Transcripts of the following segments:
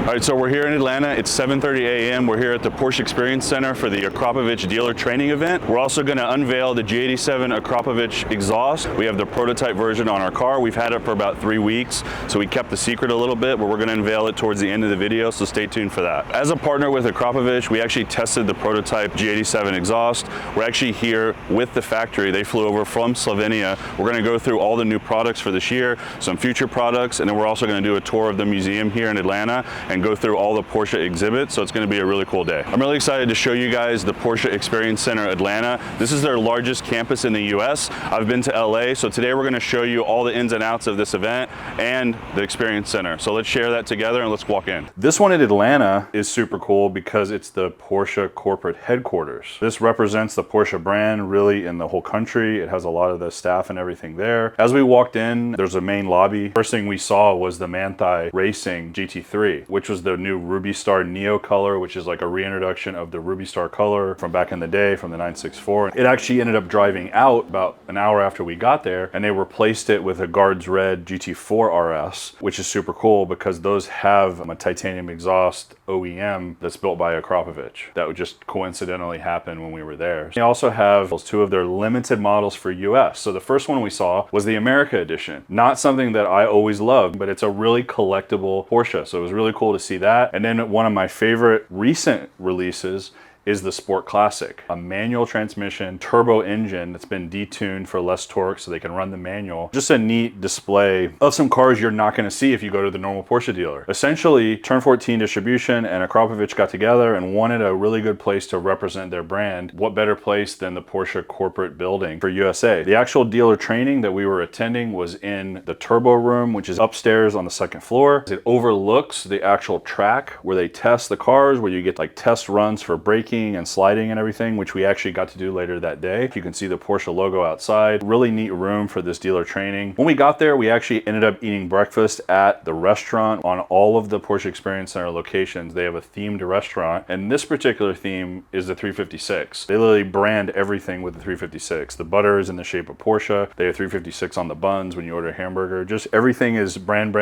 All right, so we're here in Atlanta. It's 7:30 a.m. We're here at the Porsche Experience Center for the Akrapovic dealer training event. We're also going to unveil the G87 Akrapovic exhaust. We have the prototype version on our car. We've had it for about 3 weeks, so we kept the secret a little bit, but we're going to unveil it towards the end of the video, so stay tuned for that. As a partner with Akrapovic, we actually tested the prototype G87 exhaust. We're actually here with the factory. They flew over from Slovenia. We're going to go through all the new products for this year, some future products, and then we're also going to do a tour of the museum here in Atlanta and go through all the Porsche exhibits, so it's going to be a really cool day. I'm really excited to show you guys the Porsche Experience Center Atlanta. This is their largest campus in the US. I've been to LA, so today we're going to show you all the ins and outs of this event and the Experience Center. So let's share that together and let's walk in. This one in Atlanta is super cool because it's the Porsche corporate headquarters. This represents the Porsche brand really in the whole country. It has a lot of the staff and everything there. As we walked in, there's a main lobby. First thing we saw was the Manthey Racing GT3, which was the new Ruby Star Neo color, which is like a reintroduction of the Ruby Star color from back in the day from the 964. It actually ended up driving out about an hour after we got there, and they replaced it with a Guards Red GT4 RS, which is super cool because those have a titanium exhaust OEM that's built by Akrapovic. That would just coincidentally happen when we were there. They also have two of their limited models for US. So the first one we saw was the America edition. Not something that I always loved, but it's a really collectible Porsche. So it was really cool to see that. And then one of my favorite recent releases is the Sport Classic, a manual transmission turbo engine that's been detuned for less torque so they can run the manual. Just a neat display of some cars you're not going to see if you go to the normal Porsche dealer. Essentially, Turn 14 Distribution and Akrapovic got together and wanted a really good place to represent their brand. What better place than the Porsche corporate building for USA? The actual dealer training that we were attending was in the turbo room, which is upstairs on the second floor. It overlooks the actual track where they test the cars, where you get like test runs for braking and sliding and everything, which we actually got to do later that day. You can see the Porsche logo outside. Really neat room for this dealer training. When we got there, we actually ended up eating breakfast at the restaurant. On all of the Porsche Experience Center locations, they have a themed restaurant, and this particular theme is the 356. They literally brand everything with the 356. The butter is in the shape of Porsche. They have 356 on the buns when you order a hamburger. Just everything is brand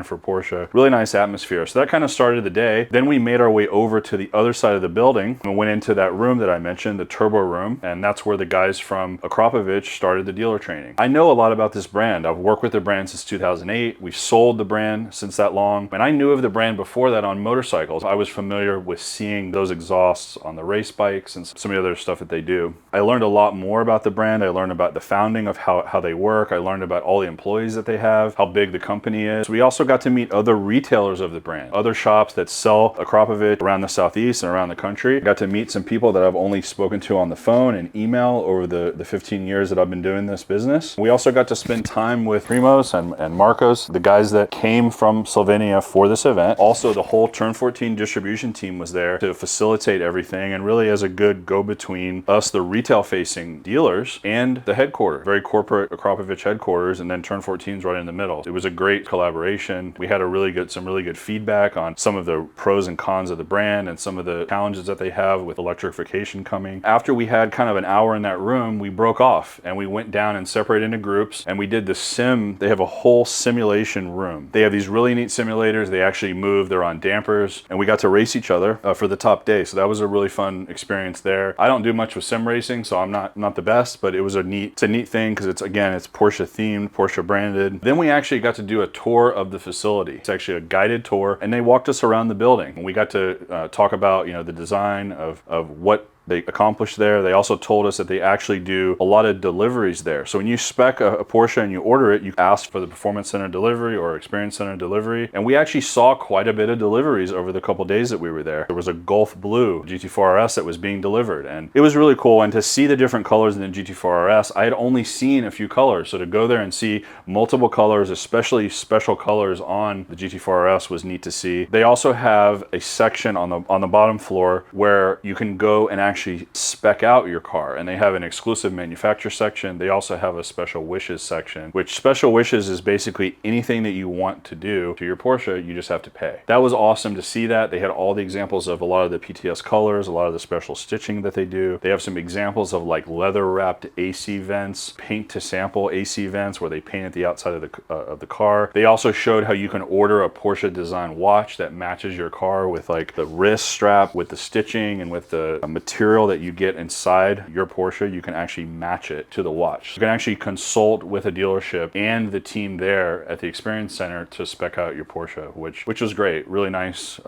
for Porsche. Really nice atmosphere. So that kind of started the day. Then we made our way over to the other side of the building and went into that room that I mentioned, the turbo room, and that's where the guys from Akrapovic started the dealer training. I know a lot about this brand. I've worked with the brand since 2008. We've sold the brand since that long, and I knew of the brand before that on motorcycles. I was familiar with seeing those exhausts on the race bikes and some of the other stuff that they do. I learned a lot more about the brand. I learned about the founding of how they work. I learned about all the employees that they have, how big the company is. We also got to meet other retailers of the brand, other shops that sell Akrapovic around the Southeast and around the country. I got to meet some people that I've only spoken to on the phone and email over the 15 years that I've been doing this business. We also got to spend time with Primos and Marcos, the guys that came from Slovenia for this event. Also, the whole Turn 14 distribution team was there to facilitate everything and really as a good go-between us, the retail-facing dealers, and the headquarters, very corporate Akrapovic headquarters, and then Turn 14's right in the middle. It was a great collaboration. We had some really good feedback on some of the pros and cons of the brand and some of the challenges that they have with electrification coming. After we had kind of an hour in that room, we broke off and we went down and separated into groups and we did the sim. They have a whole simulation room. They have these really neat simulators. They actually move, they're on dampers, and we got to race each other for the top day. So that was a really fun experience there. I don't do much with sim racing, so I'm not the best, but it was a neat thing because it's Porsche themed, Porsche branded. Then we actually got to do a tour of the facility. It's actually a guided tour, and they walked us around the building. And we got to talk about, the design of what they accomplished there. They also told us that they actually do a lot of deliveries there. So when you spec a Porsche and you order it, you ask for the Performance Center delivery or Experience Center delivery. And we actually saw quite a bit of deliveries over the couple days that we were there. There was a Gulf Blue GT4 RS that was being delivered, and it was really cool. And to see the different colors in the GT4 RS, I had only seen a few colors. So to go there and see multiple colors, especially special colors on the GT4 RS, was neat to see. They also have a section on the bottom floor where you can go and actually spec out your car, and they have an exclusive manufacturer section. They also have a special wishes section, which special wishes is basically anything that you want to do to your Porsche, you just have to pay. That was awesome to see that. They had all the examples of a lot of the PTS colors, a lot of the special stitching that they do. They have some examples of like leather wrapped AC vents, paint to sample AC vents where they painted the outside of the car. They also showed how you can order a Porsche design watch that matches your car with like the wrist strap, with the stitching and with the material that you get inside your Porsche. You can actually match it to the watch. You can actually consult with a dealership and the team there at the Experience Center to spec out your Porsche, which was great. Really nice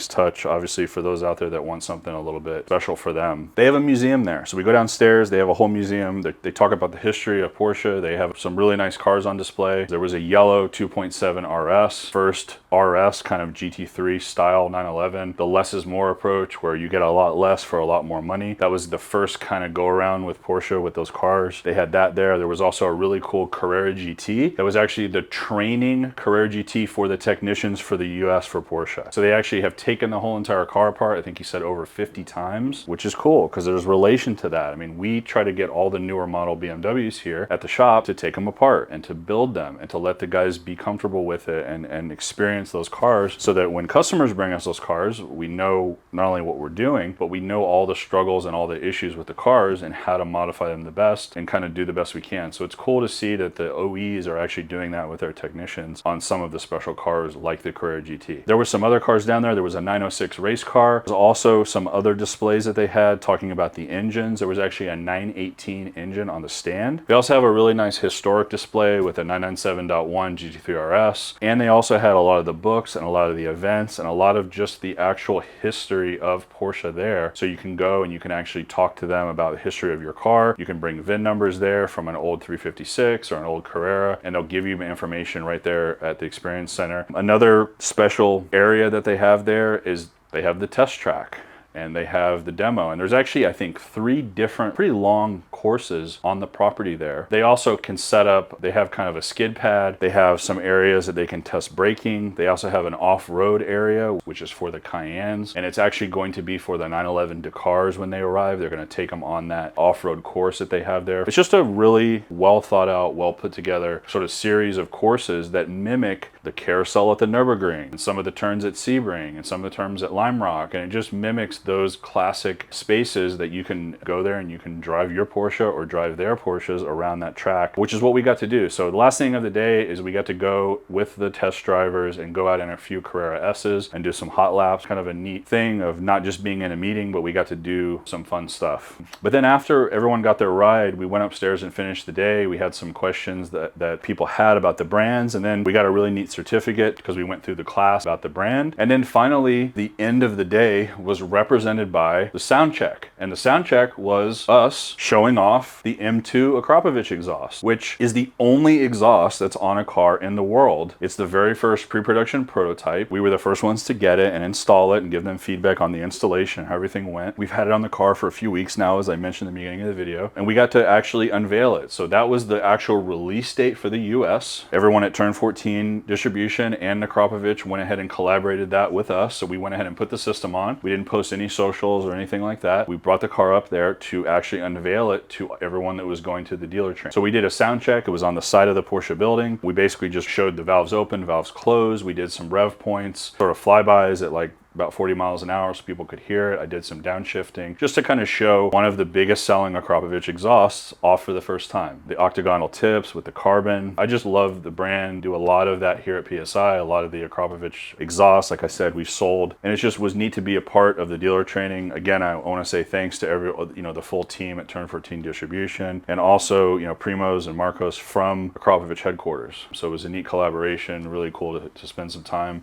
touch, obviously, for those out there that want something a little bit special for them. They have a museum there. So we go downstairs, they have a whole museum. They talk about the history of Porsche. They have some really nice cars on display. There was a yellow 2.7 RS, first RS kind of GT3 style 911, the less is more approach where you get a lot less for a lot more money. That was the first kind of go around with Porsche with those cars. They had that there. There was also a really cool Carrera GT. That was actually the training Carrera GT for the technicians for the US for Porsche. So they actually have taken the whole entire car apart. I think he said over 50 times, which is cool because there's relation to that. I mean, we try to get all the newer model BMWs here at the shop to take them apart and to build them and to let the guys be comfortable with it and experience those cars so that when customers bring us those cars, we know not only what we're doing, but we know all the struggles and all the issues with the cars and how to modify them the best and kind of do the best we can. So it's cool to see that the OEs are actually doing that with their technicians on some of the special cars like the Carrera GT. There were some other cars down there. There was a 906 race car. There's also some other displays that they had talking about the engines. There was actually a 918 engine on the stand. They also have a really nice historic display with a 997.1 GT3 RS. And they also had a lot of the books and a lot of the events and a lot of just the actual history of Porsche there. So you can go and you can actually talk to them about the history of your car. You can bring VIN numbers there from an old 356 or an old Carrera, and they'll give you information right there at the Experience Center. Another special area that they have there is they have the test track. And they have the demo, and there's actually, I think, 3 different pretty long courses on the property there. They also can set up, they have kind of a skid pad. They have some areas that they can test braking. They also have an off-road area, which is for the Cayennes, and it's actually going to be for the 911 Dakars when they arrive. They're going to take them on that off-road course that they have there. It's just a really well thought out, well put together sort of series of courses that mimic the carousel at the Nürburgring, and some of the turns at Sebring, and some of the turns at Lime Rock, and it just mimics those classic spaces that you can go there and you can drive your Porsche or drive their Porsches around that track, which is what we got to do. So the last thing of the day is we got to go with the test drivers and go out in a few Carrera S's and do some hot laps. Kind of a neat thing of not just being in a meeting, but we got to do some fun stuff. But then after everyone got their ride, we went upstairs and finished the day. We had some questions that people had about the brands, and then we got a really neat certificate because we went through the class about the brand. And then finally, the end of the day was represented by the sound check. And the sound check was us showing off the M2 Akrapovic exhaust, which is the only exhaust that's on a car in the world. It's the very first pre-production prototype. We were the first ones to get it and install it and give them feedback on the installation, how everything went. We've had it on the car for a few weeks now, as I mentioned in the beginning of the video, and we got to actually unveil it. So that was the actual release date for the US. Everyone at Turn 14 Distribution and Akrapovic went ahead and collaborated that with us. So we went ahead and put the system on. We didn't post any socials or anything like that. We brought the car up there to actually unveil it to everyone that was going to the dealer train. So we did a sound check. It was on the side of the Porsche building. We basically just showed the valves open, valves closed. We did some rev points, sort of flybys at like about 40 miles an hour so people could hear it. I did some downshifting just to kind of show one of the biggest selling Akrapovic exhausts off for the first time. The octagonal tips with the carbon. I just love the brand, do a lot of that here at PSI, a lot of the Akrapovic exhausts, like I said, we've sold, and it just was neat to be a part of the dealer training. Again, I want to say thanks to the full team at Turn 14 Distribution, and also, Primoz and Marcos from Akrapovic headquarters. So it was a neat collaboration, really cool to spend some time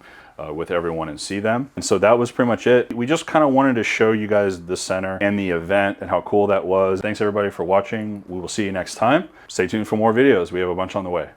with everyone and see them. And so that was pretty much it. We just kind of wanted to show you guys the center and the event and how cool that was. Thanks everybody for watching. We will see you next time. Stay tuned for more videos. We have a bunch on the way.